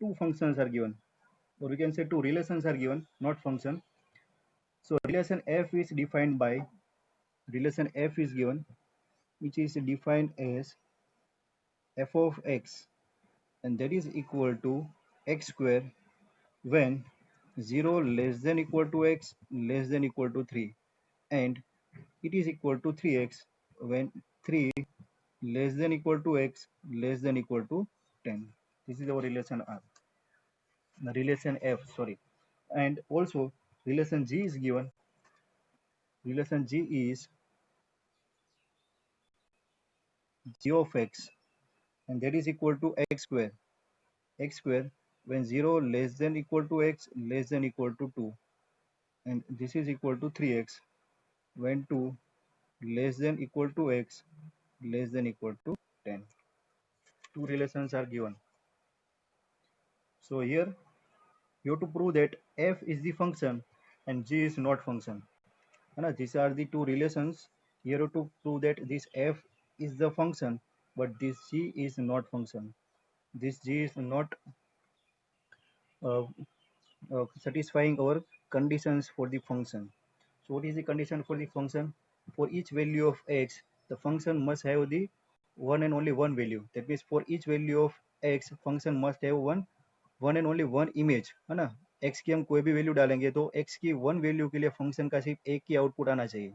two functions are given, or we can say two relations are given, not function. So relation f is defined by, relation f is given, which is defined as f of x, and that is equal to x square when 0 less than equal to x less than equal to 3, and it is equal to 3x when 3 less than equal to x less than equal to 10. This is our relation R, the relation f, sorry. And also relation g is given. Relation g is g of x, and that is equal to x square when 0 less than equal to x less than equal to 2, and this is equal to 3x when 2 less than equal to x less than equal to 10. Two relations are given. So here you have to prove that f is the function and g is not function. These are the two relations. Here you have to prove that this f is the function, but this g is not function. This g is not uh, satisfying our conditions for the function. So what is the condition for the function? For each value of x, the function must have the one and only one value. That means for each value of x, function must have one and only one image, है ना. x की हम कोई भी value डालेंगे तो x की one value के लिए फंक्शन का सिर्फ एक ही आउटपुट आना चाहिए.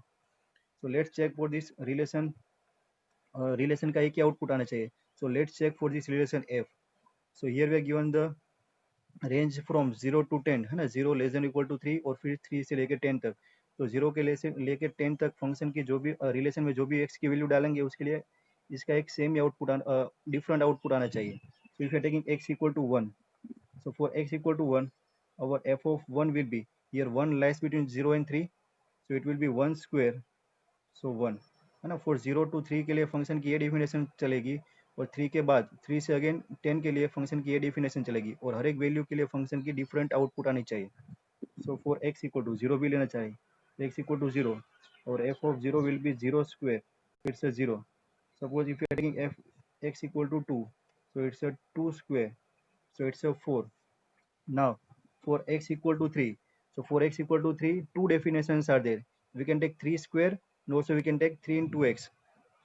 So let's check for this relation. Relation का एक ही आउटपुट आना चाहिए. So let's check for this relation f. So here we are given the range from 0 to 10 है ना. 0 लेस देन इक्वल टू 3 और फिर 3 से लेके 10 तक. तो 0 के लेके 10 तक फंक्शन की जो भी रिलेशन में जो भी x की वैल्यू डालेंगे उसके लिए इसका एक सेम आउटपुट डिफरेंट आउटपुट आना चाहिए. So if you are taking x equal to 1, so for x equal to 1, our f of 1 will be, here 1 lies between 0 and 3, so it will be 1 square, so 1 है ना. for 0 to 3 के लिए function की ये definition चलेगी, और 3 के बाद 3 से अगेन 10 के लिए फंक्शन की ये डेफिनेशन चलेगी, और हर एक वैल्यू के लिए फंक्शन की डिफरेंट आउटपुट आनी चाहिए. So for x equal to 0 भी लेना चाहिए, x इक्वल टू 0, और f of 0 will be 0 square, it's a 0. Suppose if you are taking f x equal to 2, so it's a 2 square, so it's a 4. Now for x equal to 3, so for x equal to 3, two definitions are there. We can take 3 square, and also we can take 3 into x.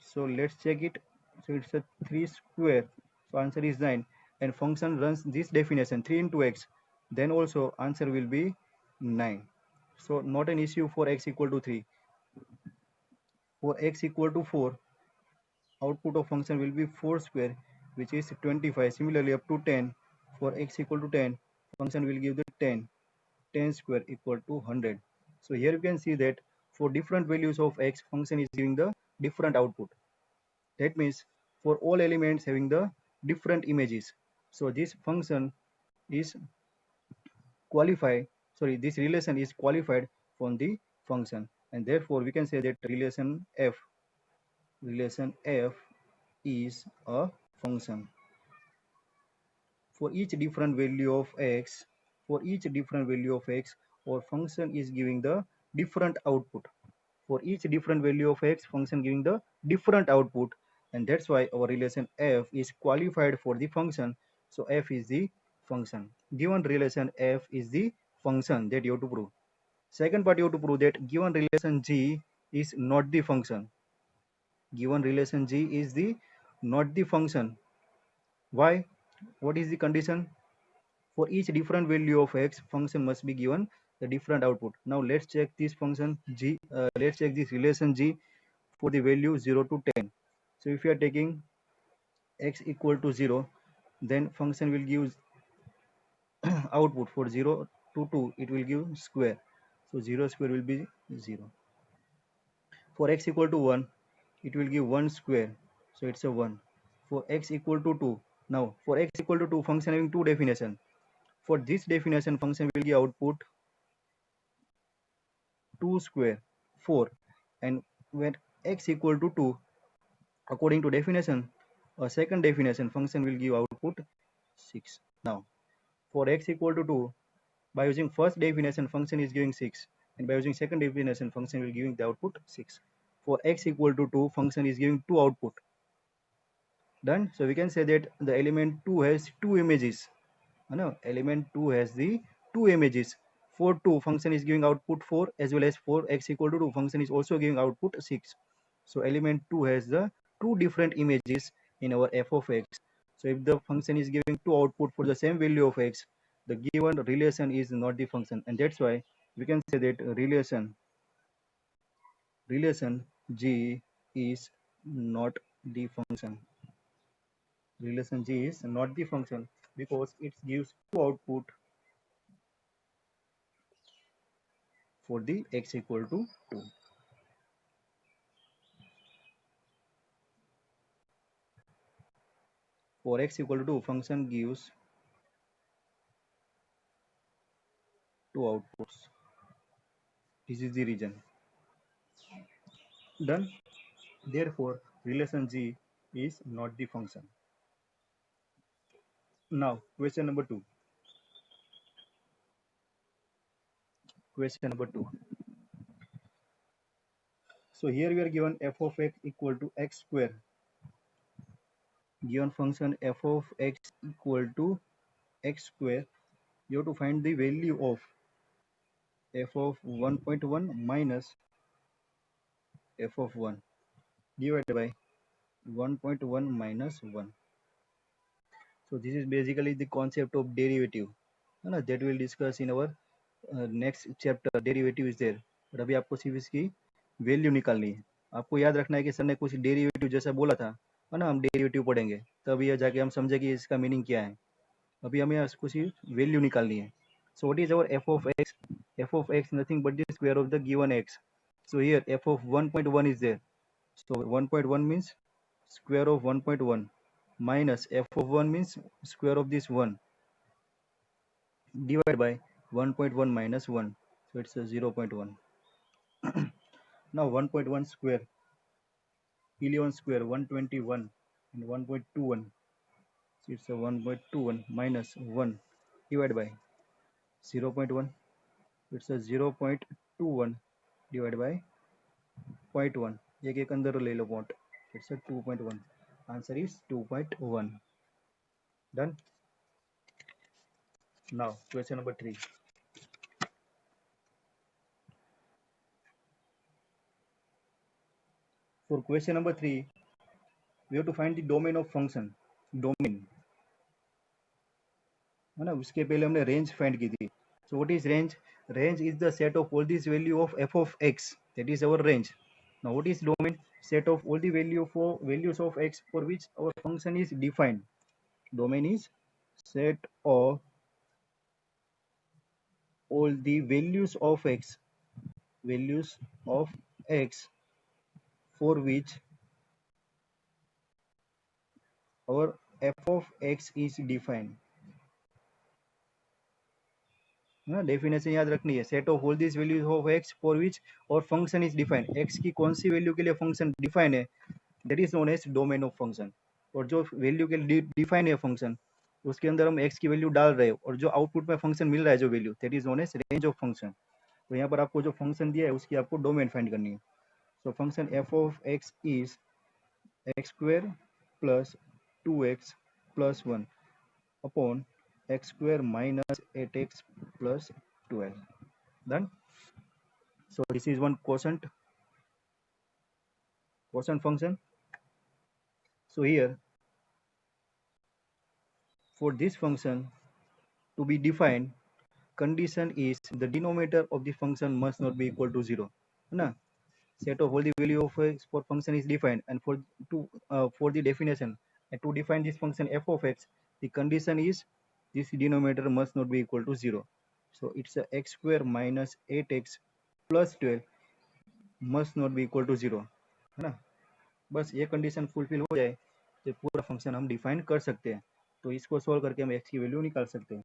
So let's check it. So it's a 3 square, so answer is 9, and function runs this definition 3 into x, then also answer will be 9. So not an issue for x equal to 3. For x equal to 4, output of function will be 4 square, which is 25. Similarly up to 10, for x equal to 10, function will give the 10. 10 square equal to 100. So here you can see that for different values of x, function is giving the different output. That means for all elements having the different images, so this function is qualified, sorry, this relation is qualified from the function, and therefore we can say that relation f is a function. For each different value of x, for each different value of x, our function is giving the different output. For each different value of x, function giving the different output, and that's why our relation f is qualified for the function. So f is the function. Given relation f is the function, that you have to prove. Second part, you have to prove that given relation g is not the function. Given relation g is the not the function. Why? What is the condition? For each different value of x, function must be given the different output. Now let's check this function g, let's check this relation g for the value 0 to 10. So if you are taking x equal to 0, then function will give output for 0 to 2, it will give square. So 0 square will be 0. For x equal to 1, it will give 1 square. So it's a 1. For x equal to 2, now for x equal to 2, function having two definition. For this definition, function will give output 2 square, 4, and when x equal to 2, according to definition, a second definition, function will give output 6. Now for x equal to 2, by using first definition, function is giving 6, and by using second definition, function will giving the output 6. For x equal to 2, function is giving 2 output. Done. So we can say that the element 2 has two images. है ना. Element 2 has the two images. For 2 function is giving output 4 as well as for x equal to 2 function is also giving output 6. So element 2 has the two different images in our f of x. So if the function is giving two output for the same value of x, the given relation is not the function, and that's why we can say that relation g is not the function. Relation g is not the function because it gives two output for the x equal to 2. For x equal to 2, function gives two outputs. This is the reason. Done. Therefore, relation g is not the function. Now, question number 2. Question number 2. So here we are given f of x equal to x square. Given function f of x equal to x square, you have to find the value of f of 1.1 minus f of 1 divided by 1.1 minus 1. So this is basically the concept of derivative, है ना, that we'll discuss in our next chapter. Derivative is there, but अभी आपको सिर्फ इसकी value निकालनी है. आपको याद रखना है कि सर ने कुछ डेरिवेटिव जैसा बोला था, है ना, हम डेरिवेटिव पढ़ेंगे तब ये जाके हम समझे कि इसका मीनिंग क्या है. अभी हमें इसको सिर्फ वैल्यू निकालनी है. So what is our f of x? F of x nothing but the square of the given x. So here f of 1.1 is there. So 1.1 means square of 1.1 minus f of 1 means square of this 1 divided by 1.1 minus 1. So it's a 0.1. Now 1.1 square, 11 square, 121 and 1.21. So it's a 1.21 minus 1 divided by 0.1. It's a 0.21 divided by 0.1. एक एक अंदर ले लो point. It's a 2.1. Answer is 2.1. Done. Now question number 3. For question number 3, we have to find the domain of function. Domain, है ना, उसके पहले हमने range find की थी. So what is range? Range is the set of all these value of f of x. That is our range. Now what is domain? Set of all the values of x for which our function is defined. Domain is set of all the values of x for which our f of x is defined. ना, definition याद रखनी है. Set of all this values of x for which और function is defined. X की कौन सी value के लिए function define है, that is known as domain of function. और जो वैल्यू के लिए डिफाइन है फंक्शन, उसके अंदर हम एक्स की वैल्यू डाल रहे हैं और जो आउटपुट में फंक्शन मिल रहा है जो value, that is known as range of function. तो यहाँ पर आपको जो फंक्शन दिया है उसकी आपको डोमेन फाइंड करनी है. So function F of x is x square plus 2x plus 1 upon x square minus 8x plus 12. Done. So this is one quotient function. So here for this function to be defined, condition is the denominator of the function must not be equal to 0. Na? Set of all the value of x for function is defined, and for the definition and to define this function f of x, the condition is this denominator must not be equal to 0. So it's a x square minus 8x plus 12 must not be equal to 0, है ना. बस ये condition fulfil हो जाए तो पूरा function हम define कर सकते हैं. तो इसको सोल्व करके हम x की वैल्यू निकाल सकते हैं.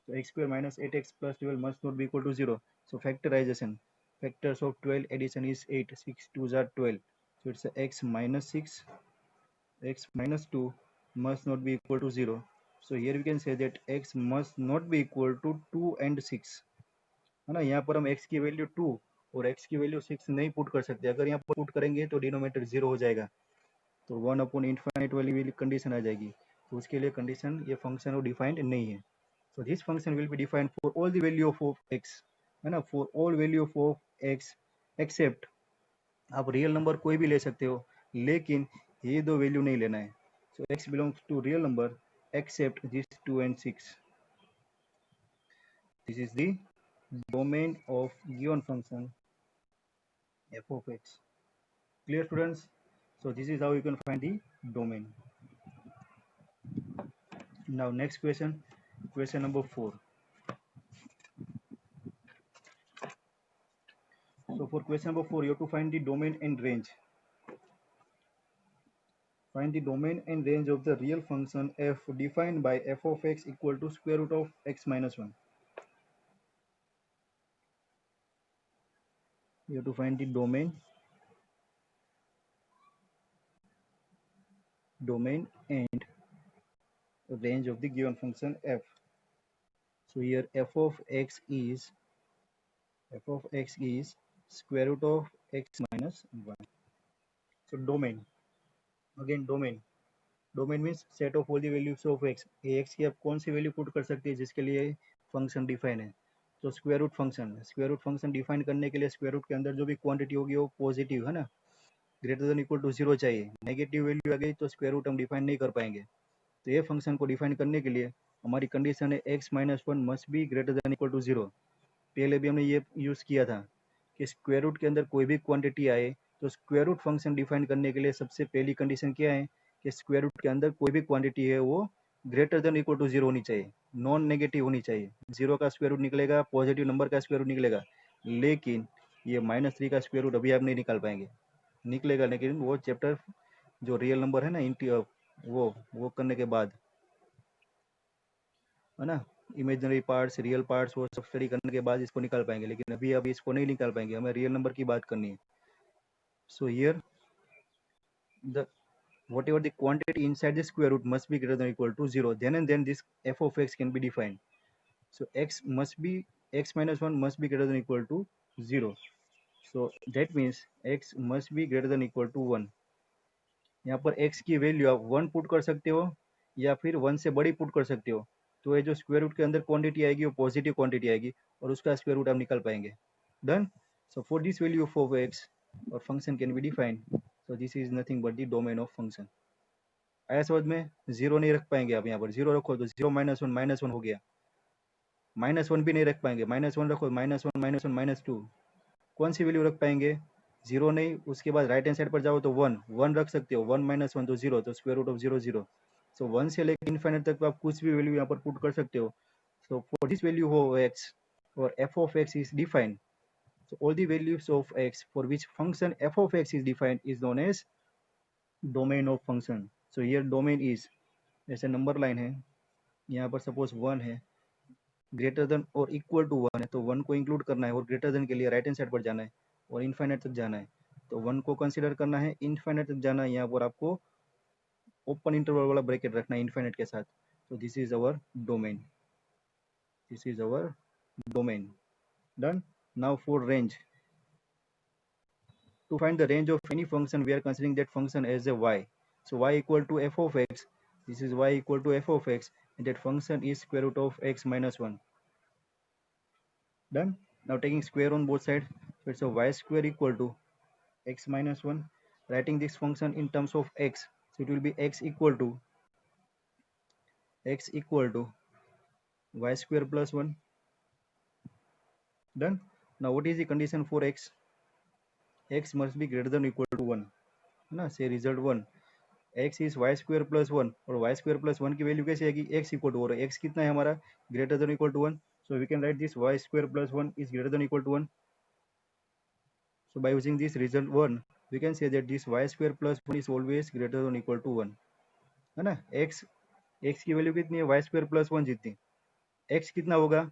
तो x square minus 8x plus 12 must not be equal to 0. So factorization, factors of 12 addition is 8, 6 2s are 12. So it's a x minus 6, x minus 2 must not be equal to 0. So here we can say that x must not be equal to 2 and 6, है ना. यहाँ पर हम x की value 2 और x की value 6 नहीं put कर सकते. अगर यहाँ पर पुट करेंगे तो डिनोमिनेटर 0 हो जाएगा, तो 1 अपॉन इन्फाइनाइट वाली कंडीशन आ जाएगी. तो उसके लिए कंडीशन ये फंक्शन वो डिफाइंड नहीं है. So this function will be defined for all the value of x, है ना, for all value of x except, आप रियल नंबर कोई भी ले सकते हो लेकिन ये दो वैल्यू नहीं लेना है. So x belongs to real number except these 2 and 6. This is the domain of given function f of x. Clear, students? So this is how you can find the domain. Now next question, question number 4. So for question number 4, you have to find the domain and range. Find the domain and range of the real function f defined by f of x equal to square root of x minus 1. You have to find the domain and range of the given function f. So here f of x is square root of x minus 1. So domain, again domain means set of all the values of x. x की आप कौन सी value put कर सकते हैं जिसके लिए function define है. तो स्क्वायर रूट फंक्शन डिफाइन करने के लिए स्क्वायर रूट के अंदर जो भी क्वांटिटी होगी वो पॉजिटिव है ना, ग्रेटर देन इक्वल टू 0 चाहिए. नेगेटिव वैल्यू आ गई तो स्क्वायर रूट हम डिफाइन नहीं कर पाएंगे. तो ये फंक्शन को डिफाइन करने के लिए हमारी कंडीशन है x minus 1 must be greater than equal to 0. पहले भी हमने ये यूज किया था कि स्क्वायर रूट के अंदर कोई भी क्वांटिटी आए तो स्क्वायर रूट फंक्शन डिफाइन करने के लिए सबसे पहली कंडीशन क्या है कि स्क्वायर रूट के अंदर कोई भी क्वांटिटी है वो ग्रेटर देन इक्वल टू 0 होनी चाहिए, नॉन नेगेटिव होनी चाहिए. 0 का स्क्वायर रूट निकलेगा, पॉजिटिव नंबर का स्क्वायर रूट निकलेगा, लेकिन ये -3 का स्क्वायर रूट अभी आप नहीं निकाल पाएंगे. निकलेगा लेकिन वो चैप्टर जो रियल नंबर है ना इंटी वो करने के बाद, है ना, इमेजिनरी पार्ट्स रियल पार्ट्स वो सब स्टडी करने के बाद इसको निकाल पाएंगे, लेकिन अभी इसको नहीं निकाल पाएंगे, हमें रियल नंबर की बात करनी है. So here the whatever the quantity inside the square root must be greater than or equal to 0, then and then this f of x can be defined. So x minus 1 must be greater than or equal to 0. So that means x must be greater than or equal to 1. यहाँ पर x की value आप 1 put कर सकते हो या फिर 1 से बड़ी पुट कर सकते हो. तो ये जो स्क्वायर रूट के अंदर क्वांटिटी आएगी वो पॉजिटिव क्वांटिटी आएगी और उसका स्क्वायर रूट आप निकाल पाएंगे. Done. So for this value of x और function can be defined. So this is nothing but the domain of function. आया समझ में? 0 नहीं रख पाएंगे आप, यहाँ पर 0 रखो तो 0 माइनस वन हो गया. -1 भी नहीं रख पाएंगे, -1 रखो -1 -2. कौन सी वैल्यू रख पाएंगे? 0 नहीं. उसके बाद राइट हैंड साइड पर जाओ तो 1 रख सकते हो. 1 - 1 तो 0, तो स्क्वायर रूट ऑफ 0 0. सो 1 से लेकर इनफाइनाइट तक आप कुछ भी वैल्यू यहाँ पर पुट कर सकते हो. So for this value of x और f of x is defined. So all the values of x for which function f of x is defined is known as domain of function. So here domain is, जैसे number line है यहाँ पर suppose 1 है, greater than और equal to 1 है तो 1 को include करना है और ग्रेटर देन के लिए राइट हैंड साइड पर जाना है और इनफाइनाइट तक जाना है. तो 1 को कंसीडर करना है, इनफाइनाइट तक जाना है, यहाँ पर आपको ओपन इंटरवल वाला ब्रैकेट रखना है इनफाइनाइट के साथ. तो this is our domain. Done. Now for range. To find the range of any function, we are considering that function as a y. So y equal to f of x. This is y equal to f of x, and that function is square root of x minus 1. Done. Now taking square on both sides, so it's a y square equal to x minus 1. Writing this function in terms of x, so it will be x equal to y square plus 1. Done. Now what is the condition for x? X must be greater than or equal to 1. ना, say result 1. x is y square plus 1 और y square plus 1 की value कैसे आएगी? x equal to, और x कितना है हमारा? Greater than equal to 1. So we can write this y square plus 1 is greater than equal to 1. So by using this result 1, we can say that this y square plus 1 is always greater than equal to 1. है ना? x की value कितनी है? y square plus 1 जितनी. x कितना होगा?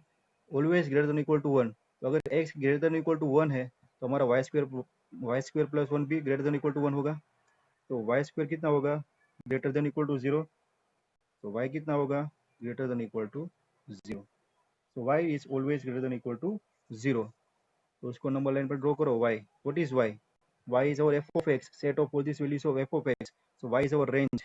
Always greater than equal to 1. तो अगर x greater than equal to 1 है तो हमारा y square plus 1 भी ग्रेटर देन इक्वल टू 1 होगा. तो y स्क्वायर कितना होगा? Greater than equal to 0. तो y कितना होगा? Greater than equal to 0. So y is always greater than equal to 0. तो उसको नंबर लाइन पर ड्रॉ करो. y, what is y? y is our f of x, set of all these values of f of x. So y is our range.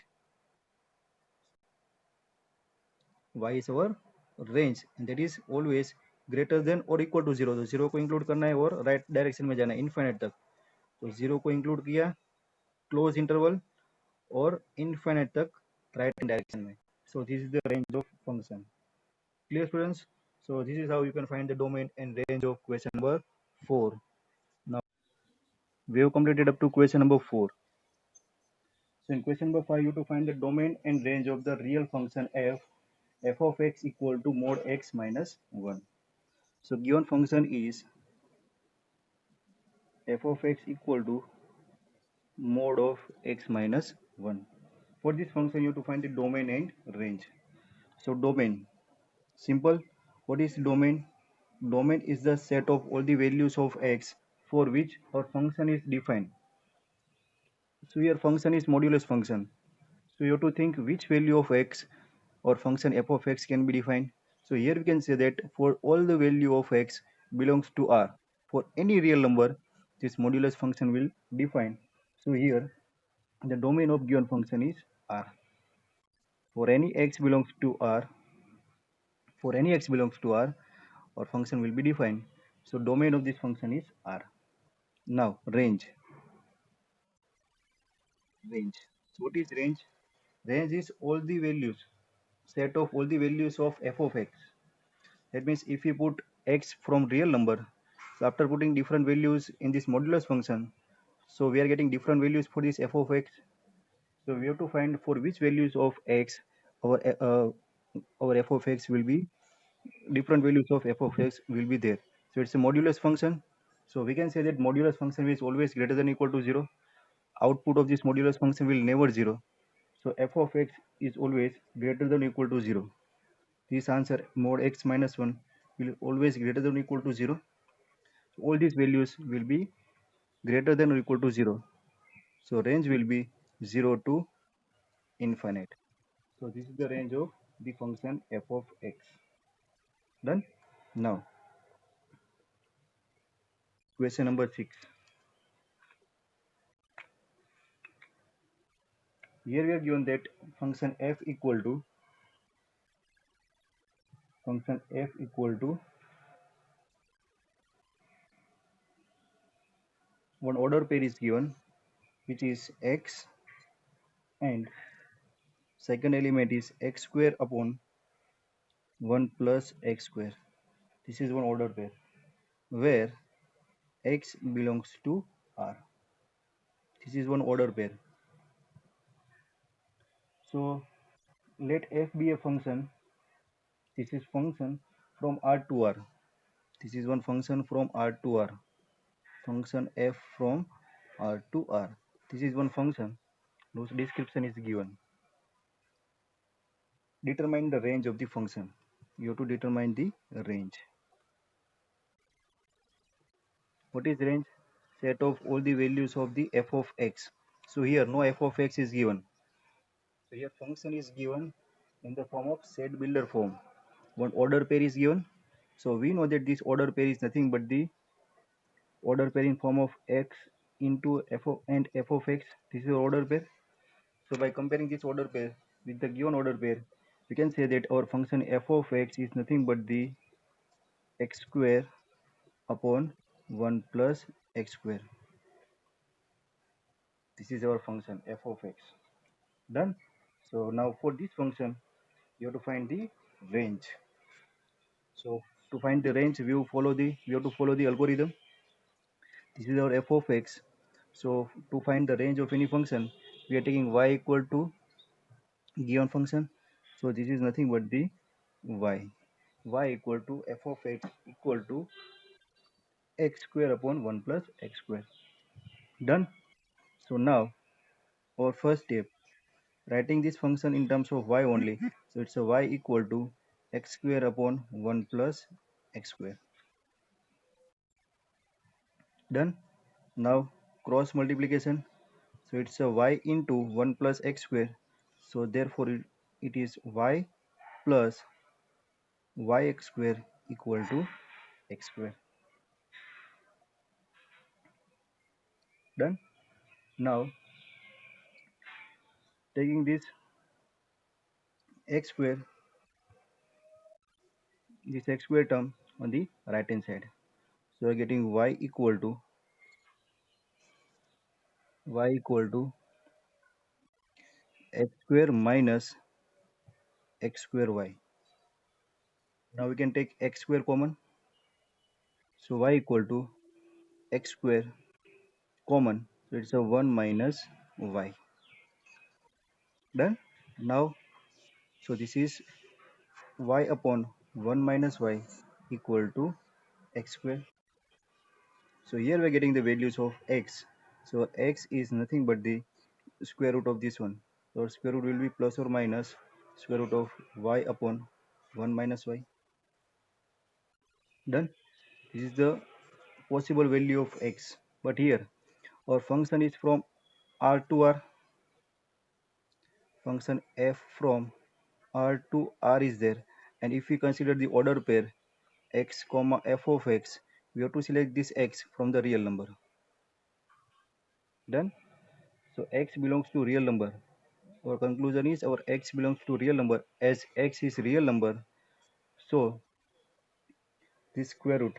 Range, and that is always greater than or equal to 0. तो 0 को include करना है और right direction में जाना है infinite तक. तो 0 को इंक्लूड किया क्लोज इंटरवल और इन्फाइनाइट तक राइट डायरेक्शन में. So this is the range of function. Clear, students? So this is how you can find the domain and range of question number 4. Now we have completed up to question number 4. So in question number 5, you have to find the domain and range of the real function f of x equal to mod x minus 1. So given function is f of x equal to mod of x minus 1. For this function, you have to find the domain and range. So domain, simple. What is domain? Domain is the set of all the values of x for which our function is defined. So here function is modulus function. So you have to think which value of x or function f of x can be defined. So here we can say that for all the value of x belongs to R, for any real number, this modulus function will define. So here the domain of given function is R. For any x belongs to R, for any x belongs to R, our function will be defined. So domain of this function is R. Now range. Range. So what is range? Range is all the values, set of all the values of f of x. That means if we put x from real number, so after putting different values in this modulus function, so we are getting different values for this f of x. So we have to find for which values of x our f of x will be, different values of f of x will be there. So it's a modulus function. So we can say that modulus function is always greater than or equal to 0. Output of this modulus function will never 0. So f of x is always greater than or equal to 0. This answer mod x minus 1 will always greater than or equal to 0. So all these values will be greater than or equal to 0. So range will be 0 to infinite. So this is the range of the function f of x. Done? Now question number 6. Here we are given that function f equal to one order pair is given, which is x, and second element is x square upon 1 plus x square. This is one order pair where x belongs to R. This is one order pair. So let f be a function. This is function from R to R. This is one function from R to R. Function f from R to R. This is one function whose description is given. Determine the range of the function. You have to determine the range. What is range? Set of all the values of the f of x. So here no f of x is given. So here function is given in the form of set builder form. One order pair is given. So we know that this order pair is nothing but the order pair in form of x into f of and f of x. This is order pair. So by comparing this order pair with the given order pair, we can say that our function f of x is nothing but the x square upon 1 plus x square. This is our function f of x. Done? So now for this function, you have to find the range. So to find the range, we have to follow the algorithm. This is our f of x. So to find the range of any function, we are taking y equal to given function. So this is nothing but the y. Y equal to f of x equal to x square upon 1 plus x square. Done? So now our first step, writing this function in terms of y only. So it's a y equal to x square upon 1 plus x square. Done? Now cross multiplication. So it's a y into 1 plus x square. So therefore it is y plus yx square equal to x square. Done? Now taking this x square this x square term on the right hand side. So we're getting y equal to x square minus x square y. Now we can take x square common. So y equal to x square common. So it's a 1 minus y. Done. Now, so this is y upon 1 minus y equal to x square. So here we're getting the values of x. So x is nothing but the square root of this one. So square root will be plus or minus square root of y upon 1 minus y. Done. This is the possible value of x. But here our function is from R to R. Function f from R to R is there. And if we consider the order pair x comma f of x, we have to select this x from the real number. Done. So x belongs to real number. Our conclusion is our x belongs to real number. As x is real number, so this square root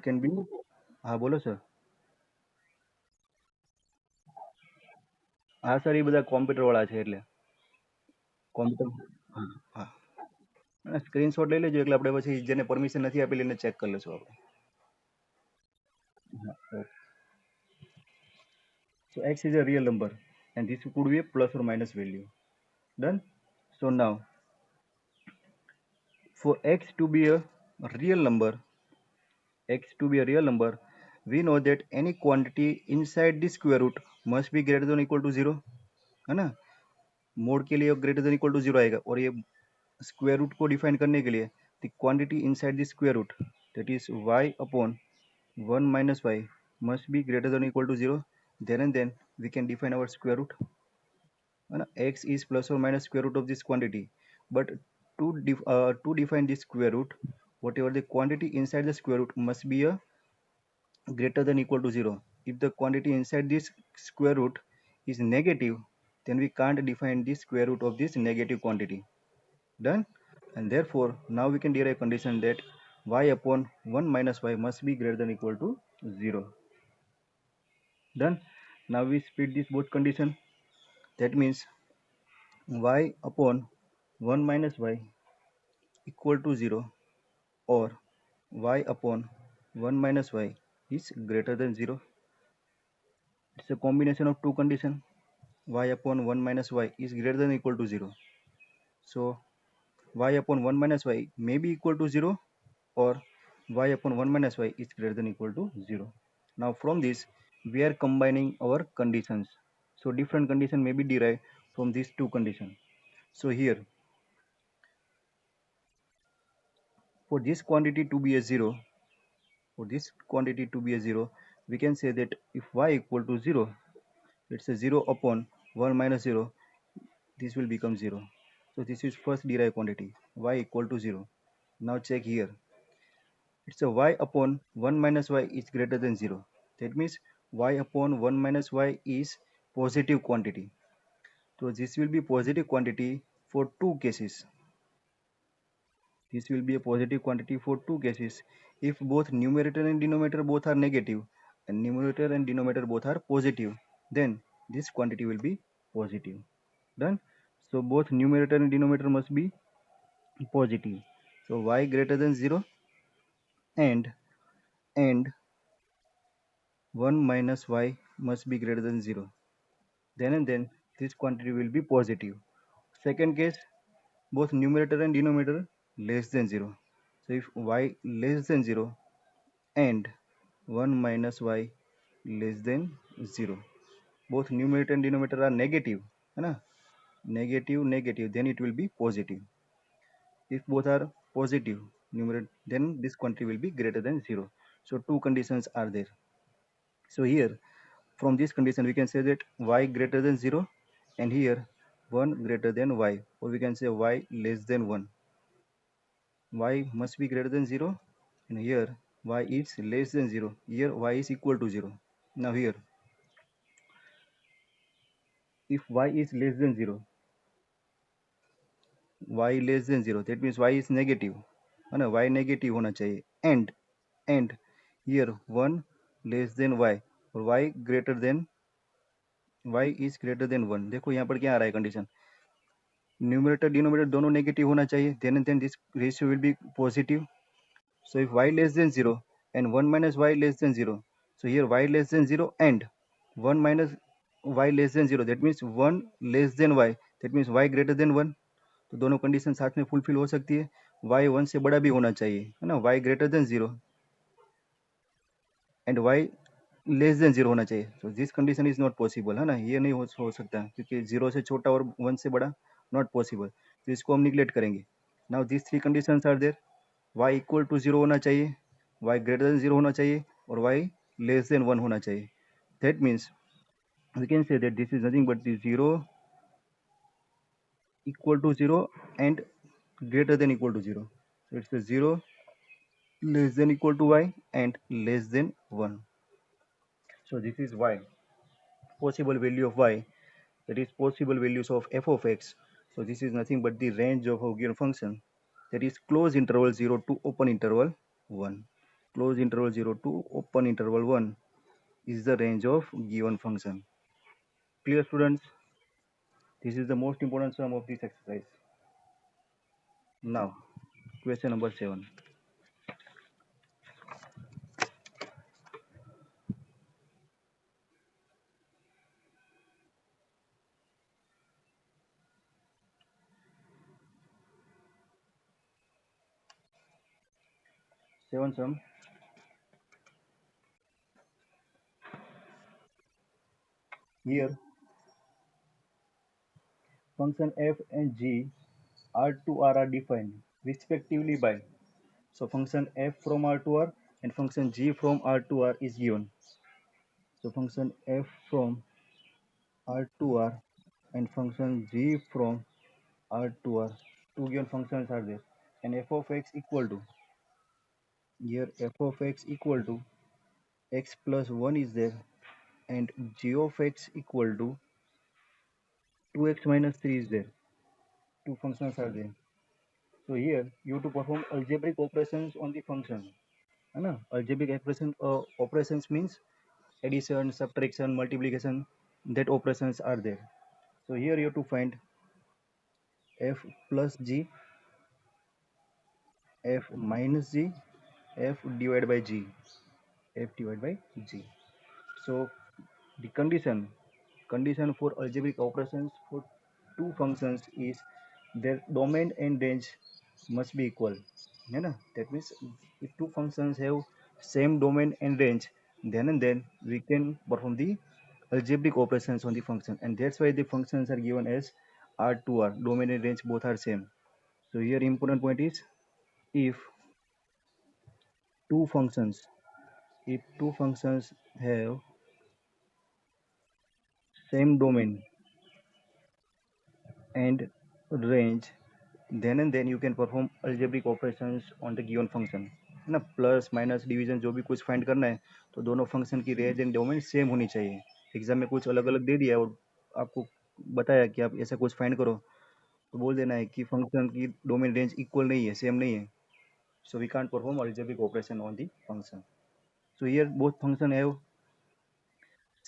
can be, હા બોલો sir. હા sir, એ બધા computer વાળા છે એટલે computer. હા હા, screenshot લઈ લેજો એટલે આપણે પછી જેને પરમિશન નથી આપેલી એને ચેક કરી લેશું આપણે. હા, okay. So x is a real number and this could be a plus or minus value. Done. So now for x to be a real number, we know that any quantity inside the square root must be greater than or equal to 0, है ना. Mode के लिए greater than equal to 0 आएगा और ये square root को define करने के लिए the quantity inside the square root that is y upon 1 minus y must be greater than or equal to 0. Then and then we can define our square root. X is plus or minus square root of this quantity, but to define this square root, whatever the quantity inside the square root must be a greater than equal to 0. If the quantity inside this square root is negative, then we can't define the square root of this negative quantity. Done. And therefore now we can derive condition that y upon 1 minus y must be greater than equal to 0. Done. Now we split this both condition. That means y upon 1 minus y equal to 0 or y upon 1 minus y is greater than 0. It's a combination of two conditions. Y upon 1 minus y is greater than equal to 0. So y upon 1 minus y may be equal to 0 or y upon 1 minus y is greater than equal to 0. Now from this we are combining our conditions. So different condition may be derived from these two conditions. So here for this quantity to be a 0, we can say that if y equal to 0, it's a 0 upon 1 minus 0, this will become 0. So this is first derived quantity, y equal to 0. Now check here. It's a y upon 1 minus y is greater than 0. That means y upon 1 minus y is positive quantity. So this will be positive quantity for two cases. This will be a positive quantity for two cases. If both numerator and denominator both are negative and numerator and denominator both are positive, then this quantity will be positive. Done. So both numerator and denominator must be positive. So y greater than 0 and 1 minus y must be greater than 0. Then and then this quantity will be positive. Second case, both numerator and denominator less than 0. So if y less than 0 and 1 minus y less than 0, both numerator and denominator are negative, है ना? Negative, then it will be positive. If both are positive numerator, then this quantity will be greater than 0. So two conditions are there. So here from this condition we can say that y greater than 0 and here 1 greater than y, or we can say y less than 1. Y must be greater than 0 and here y is less than 0. Here y is equal to 0. Now here if y is less than 0, y less than zero, that means y is negative, है ना, y negative होना चाहिए, and here one less than y और y is greater than one. देखो यहाँ पर क्या आ रहा है कंडीशन, न्यूमरेटर डिनोमिनेटर दोनों नेगेटिव होना चाहिए, then this ratio will be positive. So if y less than 0 and 1 minus y less than 0, so here y less than 0 and 1 minus y less than 0, that means 1 less than y, that means y greater than 1। तो दोनों condition साथ में fulfil हो सकती है, y 1 से बड़ा भी होना चाहिए, है ना, y greater than 0 and y less then 0 होना चाहिए। तो this condition is not possible, है ना, ये नहीं हो सकता क्योंकि 0 से छोटा और 1 से बड़ा, नॉट पॉसिबल, तो इसको हम निगलेक्ट करेंगे। Now this three conditions are there, y equal to zero होना चाहिए, y ग्रेटर देन जीरो होना चाहिए और y लेस देन वन होना चाहिए। That means we can say that this is nothing but the zero equal to zero and greater than equal to 0. So it's a 0 less than equal to y and less than 1. So this is y, possible value of y, that is possible values of f of x. So this is nothing but the range of a given function, that is close interval 0 to open interval 1. Close interval 0 to open interval 1 is the range of given function. Clear students? This is the most important sum of this exercise. Now, question number 7. Seven sum. Here, function f and g R to R are defined respectively by. So function f from R to R and function g from R to R is given. So function f from R to R and function g from R to R, two given functions are there, and f of x equal to, here f of x equal to x plus 1 is there, and g of x equal to 2x minus 3 is there. Two functions are there. So here you have to perform algebraic operations on the function. है algebraic operations means addition, subtraction, multiplication, that operations are there. So here you have to find f plus g, f minus g, f divided by g, f divided by g. So the condition for algebraic operations for two functions is their domain and range must be equal, है ना, that means if two functions have same domain and range, then and then we can perform the algebraic operations on the function, and that's why the functions are given as R to R, domain and range both are same. So here important point is, if two functions if two functions have same domain and range, then and then you can perform algebraic operations on the given function, है ना, plus minus division जो भी कुछ find करना है तो दोनों function की रेंज एंड डोमेन सेम होनी चाहिए। एग्जाम में कुछ अलग अलग दे दिया और आपको बताया कि आप ऐसा कुछ फाइंड करो, तो बोल देना है कि फंक्शन की डोमेन रेंज इक्वल नहीं है, सेम नहीं है, so we can't perform algebraic operation on the function. So here both function have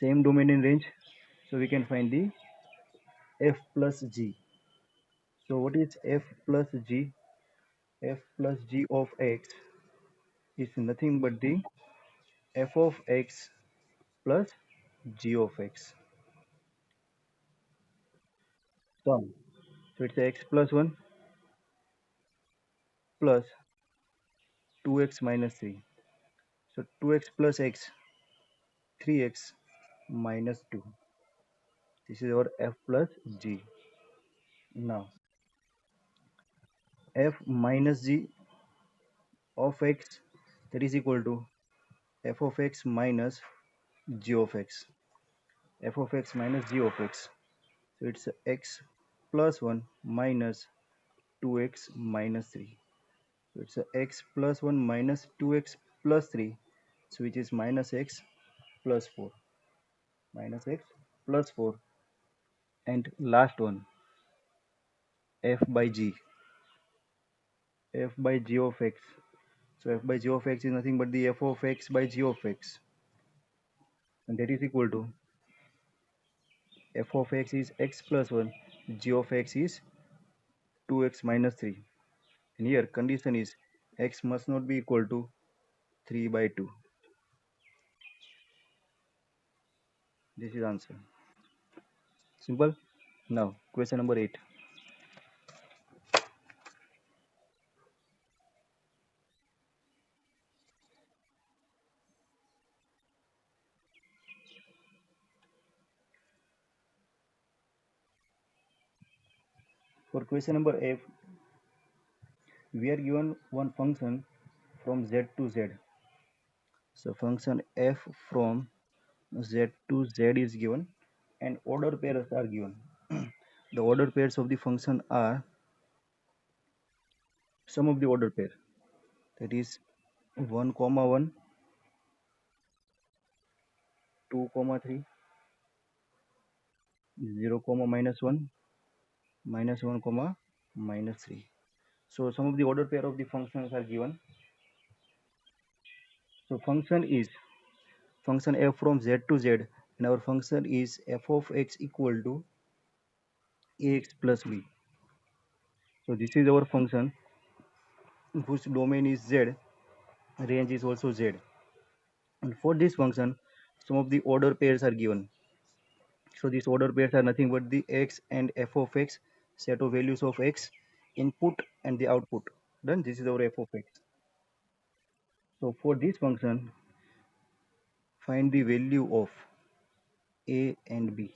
same domain and range, so we can find the f plus g. So what is f plus g? F plus g of x is nothing but the f of x plus g of x sum. So it's x plus 1 plus 2x minus 3. So 2x plus x, 3x minus 2. This is our f plus g. Now f minus g of x, that is equal to f of x minus g of x. F of x minus g of x. So it's x plus 1 minus 2x minus 3. So it's x plus 1 minus 2x plus 3, so which is minus x plus 4. Minus x plus 4. And last one, f by g, f by g of x. So f by g of x is nothing but the f of x by g of x, and that is equal to f of x is x plus 1, g of x is 2x minus 3. And here condition is x must not be equal to 3 by 2. This is answer. Simple. Now question number 8. For question number 8, we are given one function from z to z. So function f from z to z is given and order pairs are given. The order pairs of the function are sum of the order pair, that is 1 comma 1, 2 comma 3, 0 comma minus 1, minus 1 comma minus 3. So some of the order pair of the functions are given. So function f from z to z, and our function is f of x equal to ax plus b. So this is our function whose domain is z, range is also z. And for this function, some of the order pairs are given. So these order pairs are nothing but the x and f of x, set of values of x, input and the output. Then this is our f of x. So for this function, find the value of a and b.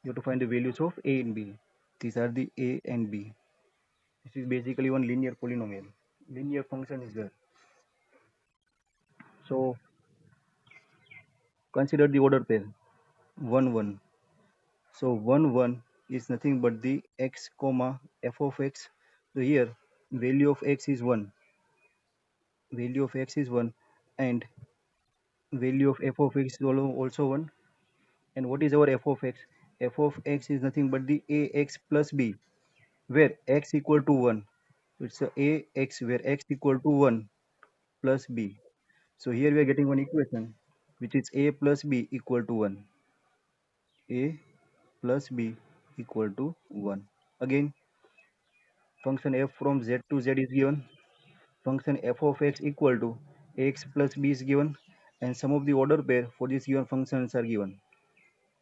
You have to find the values of a and b. These are the a and b. This is basically one linear polynomial. Linear function is there. So consider the order pair 1 1. So 1 1 is nothing but the x comma f of x. So here value of x is 1. Value of x is 1 and value of f of x is also 1. And what is our f of x? F of x is nothing but the ax plus b, where x equal to 1. It's a ax where x equal to 1 plus b. So here we are getting one equation which is a plus b equal to 1. A plus b equal to 1. Again, function f from z to z is given. Function f of x equal to ax plus b is given, and some of the order pair for these given functions are given.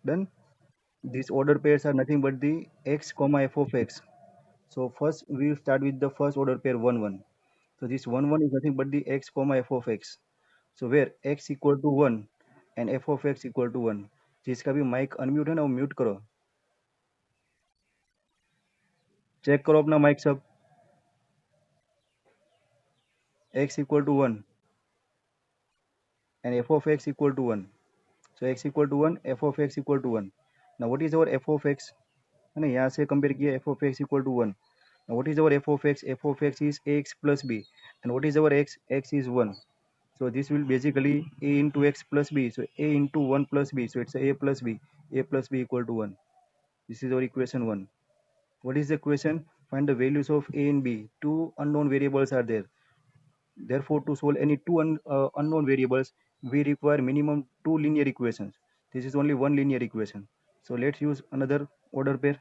Then these order pairs are nothing but the x comma f of x. So first we will start with the first order pair 1 1. So this 1 1 is nothing but the x comma f of x. So where x equal to 1 and f of x equal to 1. जिसका भी mic unmute है ना वो mute करो, check करो अपना mic सब. x equal to 1 and f of x equal to 1. So x equal to 1, f of x equal to 1. Now what is our f of x? है ना, यहाँ से कंपेयर किया f of x equal to 1. Now what is our f of x? F of x is ax plus b. And what is our x? X is 1. So this will basically a into x plus b. So a into 1 plus b. So it's a plus b. A plus b equal to 1. This is our equation 1. What is the equation? Find the values of a and b. Two unknown variables are there. Therefore, to solve any two unknown variables, we require minimum two linear equations. This is only one linear equation. So let's use another order pair.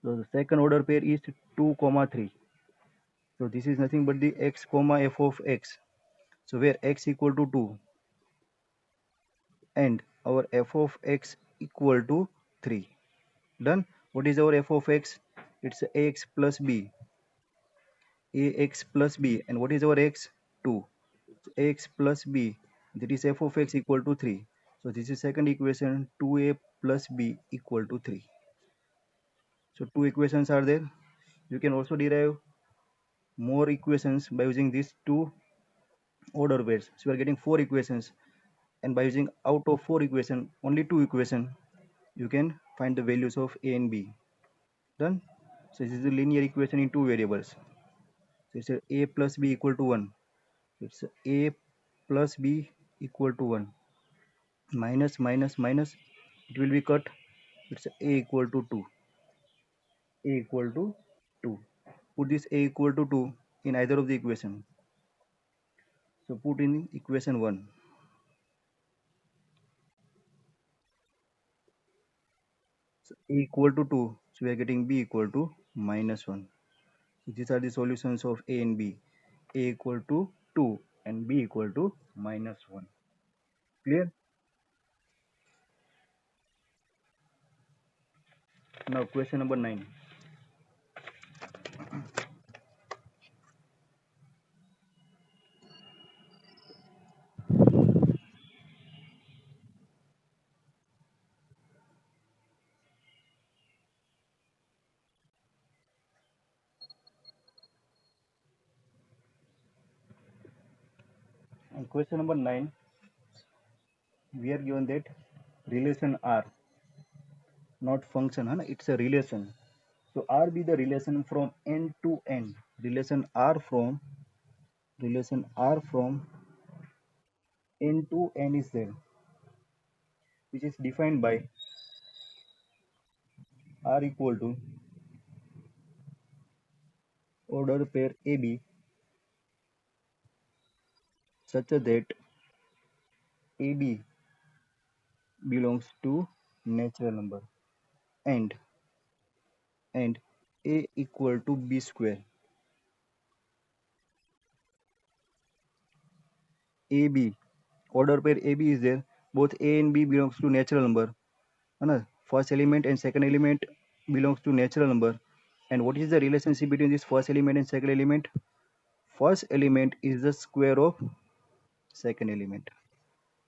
So the second order pair is 2 comma 3. So this is nothing but the x comma f of x. So where x equal to 2 and our f of x equal to 3. Done. What is our f of x? It's ax plus b. Ax plus b. And what is our x? 2. So ax plus b. That is f of x equal to 3. So this is second equation 2a plus b equal to 3. So two equations are there. You can also derive more equations by using these two order pairs. So we are getting four equations, and by using out of four equation only two equation, you can find the values of a and b. Done. So this is a linear equation in two variables. So it's a plus b equal to 1. It's a plus b equal to 1. Minus minus minus, it will be cut. It's a equal to 2. a equal to 2. Put this a equal to 2 in either of the equation. So put in equation 1. So a equal to 2. So we are getting b equal to -1. So these are the solutions of a and b. A equal to 2 and b equal to -1. Clear? Now question number 9. And question number 9, we are given that relation R, not function, huh? It's a relation. So R be the relation from n to n. Relation R from n to n is there, which is defined by R equal to order pair AB such that AB belongs to natural number and and A equal to B square. AB, order pair AB is there. Both A and B belongs to natural number. है ना? First element and second element belongs to natural number. And what is the relationship between this first element and second element? First element is the square of second element.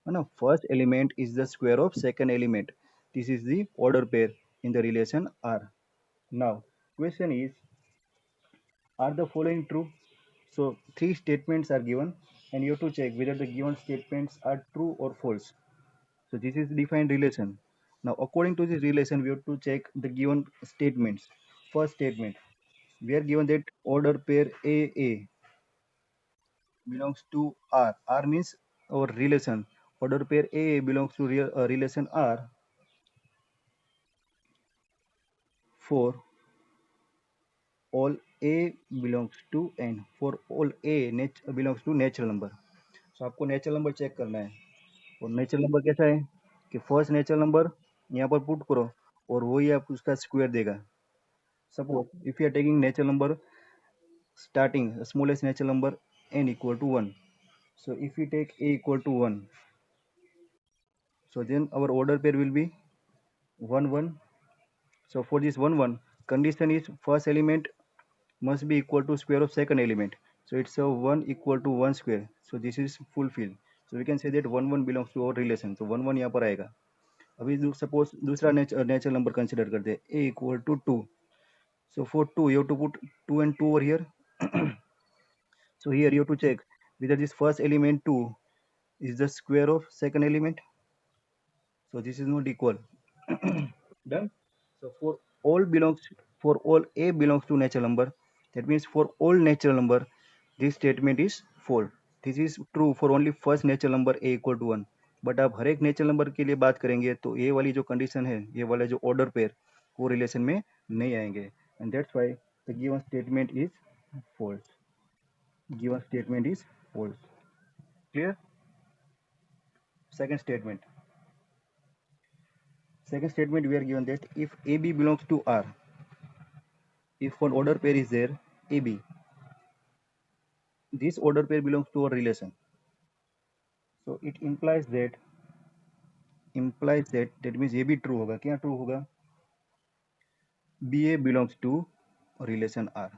है ना? First element is the square of second element. This is the order pair in the relation R. Now, question is, are the following true? So, three statements are given and you have to check whether the given statements are true or false. So this is defined relation. Now, according to this relation, we have to check the given statements. First statement, we are given that order pair AA belongs to R. R means our relation. Order pair AA belongs to relation R for all A belongs to N. For all A belongs to natural number. So आपको natural number check करना है और natural number कैसा है कि first natural number यहाँ पर put करो और वही आप उसका स्क्वायर देगा. Suppose if you are taking natural number starting smallest natural number n equal to 1. So if we take a equal to 1, so then our order pair will be 1 1. So for this 1 1, condition is first element must be equal to square of second element. So it's a 1 equal to 1 square. So this is fulfilled. So we can say that 1 1 belongs to our relation. So 1 1 यहाँ पर आएगा. अभी suppose दूसरा natural number consider करते हैं a equal to 2. So for 2 you have to put 2 and 2 over here. So here you have to check whether this first element 2 is the square of second element. So this is not equal. Done. So for all A belongs to natural number. That means for all natural number, this statement is false. This is true for only first natural number A equal to 1. But आप हर एक natural number के लिए बात करेंगे तो ये वाली जो कंडीशन है, ये वाला जो ऑर्डर पेयर, वो रिलेशन में नहीं आएंगे. And that's why the given statement is false. Given statement is false. Clear? Second statement. Second statement, we are given that if AB belongs to R, if one order pair is there, AB, this order pair belongs to a relation. So it implies that that means AB true होगा. क्या true होगा? BA belongs to relation R.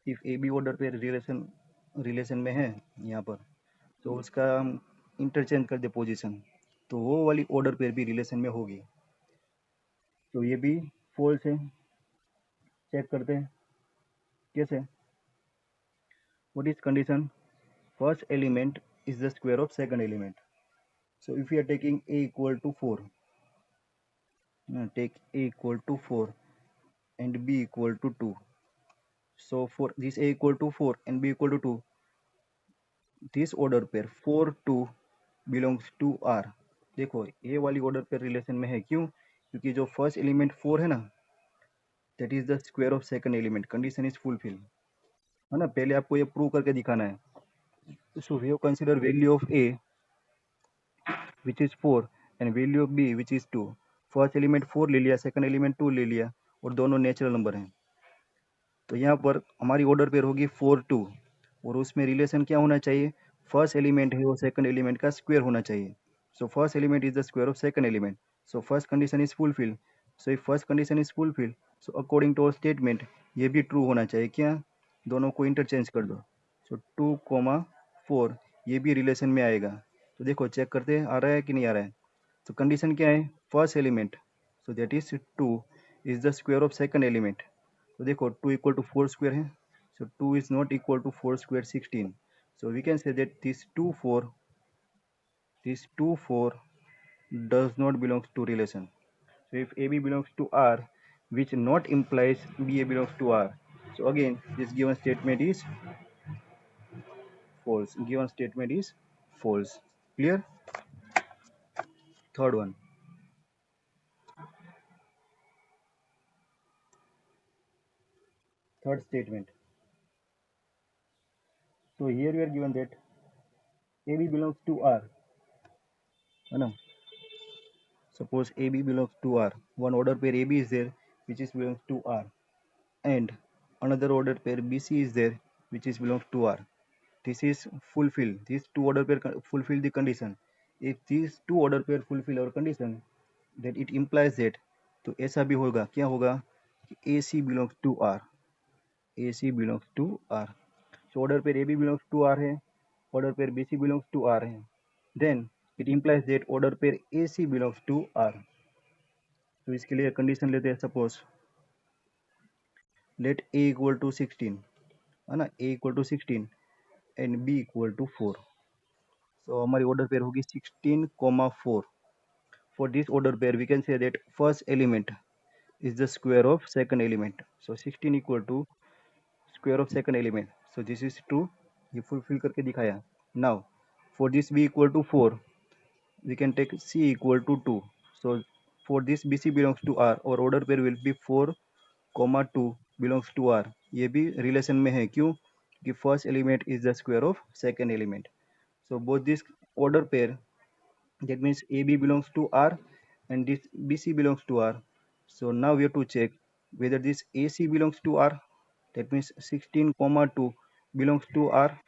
If AB order pair relation में है यहाँ पर, तो उसका हम इंटरचेंज कर दे पोजीशन, तो वो वाली ऑर्डर पेयर भी रिलेशन में होगी. तो ये भी फॉल्स है. चेक करते हैं कैसे. What is condition? First element is the square of second element. So if we are taking A equal to 4, take A equal to 4 and B equal to 2. So for this A equal to 4 and B equal to 2, this order pair 4 2 belongs to R. देखो ये वाली order pair relation में है. क्यों? क्योंकि जो first element 4 है ना, that is the square of second element, condition is fulfil, है ना। पहले आपको ये प्रूव करके दिखाना है। So we have consider value of a which is 4 and value of b which is 2। First element 4 ले लिया, सेकंड एलिमेंट 2 ले लिया, और दोनों नेचुरल नंबर हैं। तो यहाँ पर हमारी ऑर्डर पेयर होगी 4 2, और उसमें रिलेशन क्या होना चाहिए, फर्स्ट एलिमेंट है वो सेकंड एलिमेंट का स्क्वायर होना चाहिए। So first element is the square of second element, so first condition is fulfil. So if first condition is fulfil, so according to our statement ये भी ट्रू होना चाहिए। क्या, दोनों को इंटरचेंज कर दो। सो 2 4 ये भी रिलेशन में आएगा। तो देखो चेक करते हैं आ रहा है कि नहीं आ रहा है। तो कंडीशन क्या है, first element, so that is 2 is the square of second element. तो देखो 2 इक्वल टू 4 स्क्वायर है, so 2 is not equal to 4 square 16, so we can say that this 2 4 does not belongs to relation. So if AB belongs to R, which not implies BA belongs to R, so again this given statement is false, given statement is false. Clear? Third one, third statement. So here we are given that AB belongs to R, है ना। Suppose AB belongs to R, one order pair AB is there which is belongs to R, and another order pair BC is there which is belongs to R. This is fulfill, these two order pair fulfill the condition. If these two order pair fulfill our condition, then it implies that, तो ऐसा भी होगा, क्या होगा कि AC belongs to R, AC belongs to R. So order pair AB belongs to R है, order pair BC belongs to R है, then it implies that order pair AC belongs to R. तो इसके लिए condition लेते हैं, suppose let A equal to 16, है ना, A equal to 16 and B equal to 4। So हमारी ऑर्डर पेयर होगी 16, 4। For this order pair we can say that first element is the square of second element, so 16 equal to square of second element, so this is true, ये fulfill करके दिखाया। Now for this b equal to 4, we can take c equal to 2, so for this bc belongs to R, और order pair will be 4, 2 belongs to R। ये भी relation में है, क्यों कि first element is the square of second element, so both this order pair, that means AB belongs to R and this BC belongs to R. So now we have to check whether this AC belongs to R, that means 16, 2 belongs to R.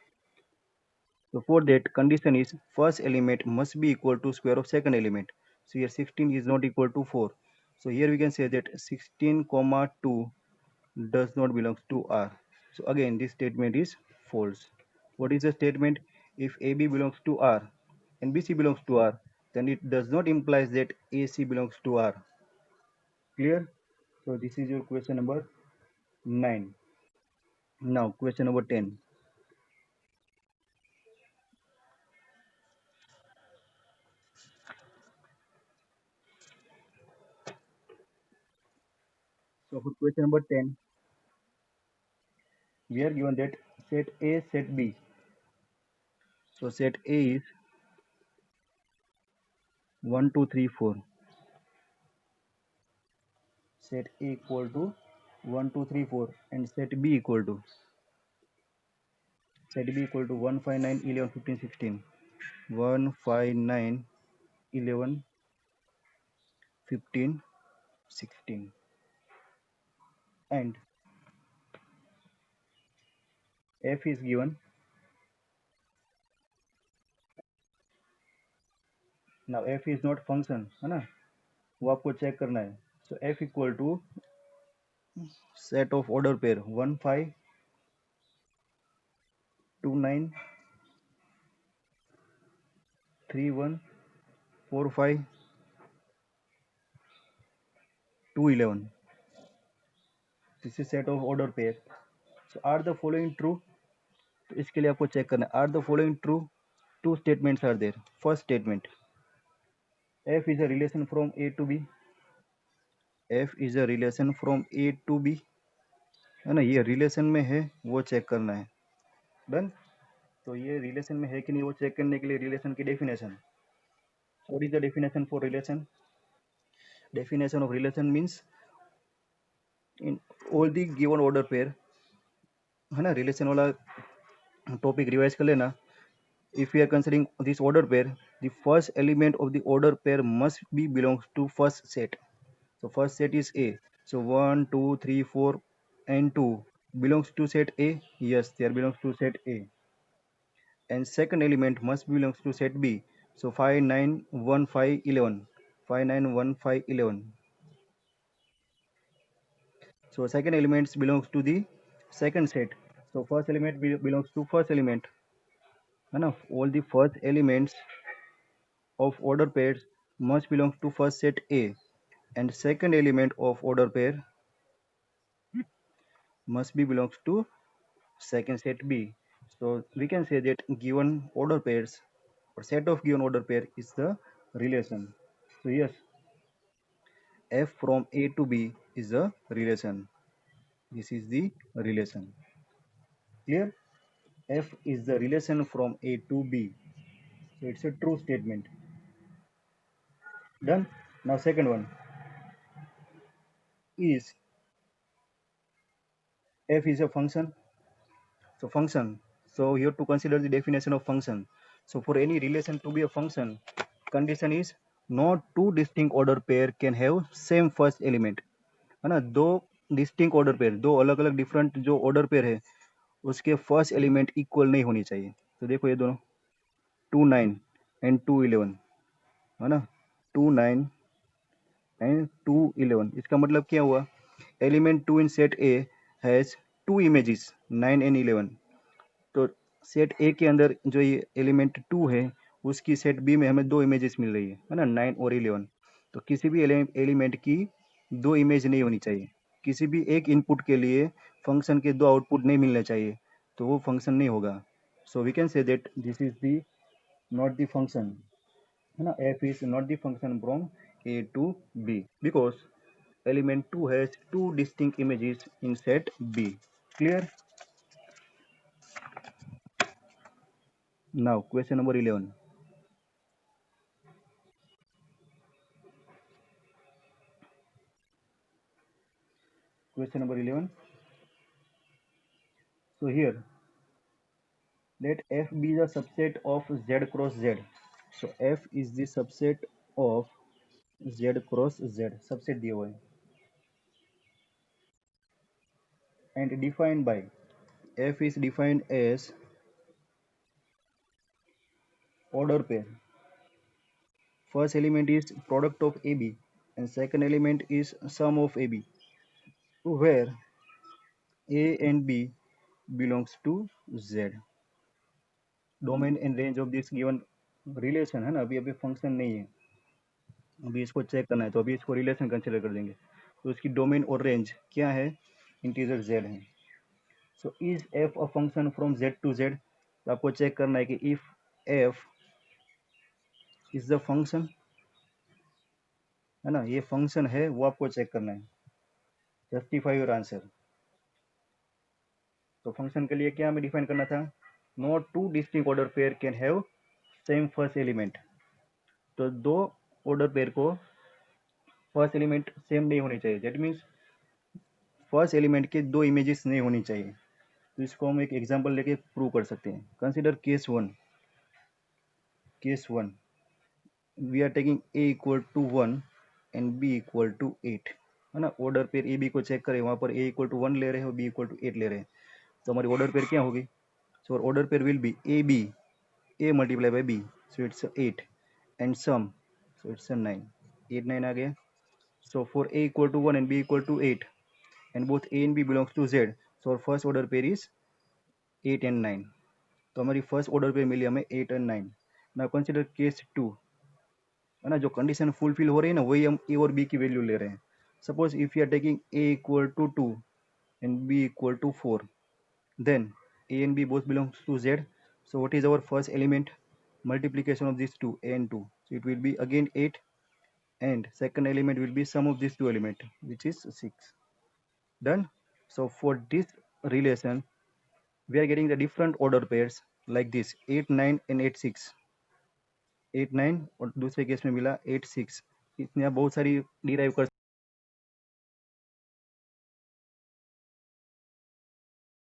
So for that condition is first element must be equal to square of second element. So here 16 is not equal to 4. So here we can say that 16, 2 does not belongs to R. So again this statement is false. What is the statement? If AB belongs to R and BC belongs to R, then it does not imply that AC belongs to R. Clear? So this is your question number 9. Now question number 10. So for question number 10, we are given that set A, set B. So set A is 1, 2, 3, 4. Set A equal to 1, 2, 3, 4, and set B equal to 1, 5, 9, 11, 15, 16. 1, 5, 9, 11, 15, 16. And F is given. Now F is not function, है ना, वो आपको check करना है। So F equal to set of order pair 1, 5, 2, 9, 3, 1, 4, 5, 2, 11. This is set of order pair. So are the following true? तो इसके लिए आपको चेक करना है, are the following true? Two statements are there. First statement, F is a relation from A to B. F is a relation from A to B, है ना, ये relation में है वो चेक करना है। डन। तो ये रिलेशन में है कि नहीं वो चेक करने के लिए रिलेशन की definition, what is the definition for relation? Definition of relation means in all the given order pair, है ना, रिलेशन वाला टॉपिक रिवाइज कर लेना. If we are considering this order pair, the first element of the order pair must be belongs to first set. So first set is A. So 1, 2, 3, 4 and 2 belongs to set A. Yes, they belongs to set A. And second element must belongs to set B. So 5, 9, 1, 5, 11. 5, 9, 1, 5, 11. So second elements belongs to the second set. So first element belongs to first element. है ना, all the first elements of order pairs must belong to first set A, and second element of order pair must be belongs to second set B. So we can say that given order pairs or set of given order pair is the relation. So yes, F from A to B is a relation. This is the relation. Clear? F is the relation from A to B. So it's a true statement. Done? Now second one is F is a function. So function. So you have to consider the definition of function. So for any relation to be a function, condition is no two distinct order pair can have same first element. है ना, दो distinct order pair, दो अलग अलग different जो order pair है उसके first element equal नहीं होनी चाहिए. तो देखो ये दोनों 2 9 एंड 2 11, है ना, 2 9 एंड 2 11. इसका मतलब क्या हुआ, element 2 in set a has two images 9 and 11. तो सेट ए के अंदर जो ये एलिमेंट 2 है उसकी सेट बी में हमें दो इमेजेस मिल रही है ना, 9 और 11. तो किसी भी एलिमेंट की दो इमेज नहीं होनी चाहिए. किसी भी एक इनपुट के लिए फंक्शन के दो आउटपुट नहीं मिलने चाहिए, तो वो फंक्शन नहीं होगा. So we can say that this is the not the function, है ना, f is not the function from a to b because element 2 has two distinct images in set B. Clear? Now question number 11. Question number 11. So here, let F be the subset of Z cross Z. So F is the subset of Z cross Z. Subset दिया हुआ है. And defined by, F is defined as order pair. First element is product of AB and second element is sum of AB, where A and B belongs to Z. Domain and range of this given relation, है ना, अभी अभी function नहीं है, अभी इसको check करना है, तो अभी इसको रिलेशन कंसिडर कर देंगे. तो इसकी डोमेन और रेंज क्या है, इंटीजर z है. So is f a function from z to z. तो आपको चेक करना है कि if f is the function, है ना, ये फंक्शन है, वो आपको चेक करना है. Justify your answer. तो फंक्शन के लिए क्या हमें डिफाइन करना था, no two distinct order pair can have same first element. तो दो ऑर्डर पेयर को फर्स्ट एलिमेंट सेम नहीं होनी चाहिए. दैट मीन्स फर्स्ट एलिमेंट के दो इमेजेस नहीं होनी चाहिए. तो इसको हम एक एग्जांपल लेके प्रूव कर सकते हैं. Consider case 1. Case 1, we are taking a equal to 1 and b equal to 8, है ना. ऑर्डर पेयर ए बी को चेक करें, वहां पर a इक्वल टू 1 ले रहे हो, b इक्वल टू 8 ले रहे हैं. तो हमारी ऑर्डर पेयर क्या होगी, so order pair will be a b, a multiply by b, so it's 8 and sum, so it's 9. 8 9 आ गया. So for a equal to 1 and b equal to 8 and both a and b belongs to z, so our first order pair is 8 and 9. तो हमारी first order pair मिली हमें 8 and 9. Now consider case 2, है ना, जो condition fulfil हो रही है ना वही हम ए और बी की वैल्यू ले रहे हैं. Suppose if you are taking a equal to 2 and b equal to 4, then a and b both belongs to z. So what is our first element, multiplication of these two, a and 2, so it will be again 8, and second element will be sum of these two element, which is 6. Done. So for this relation we are getting the different order pairs like this, 8 9 and 8 6. 8 9 और दूसरे case में मिला 8 6. इसमें आप बहुत सारी derive कर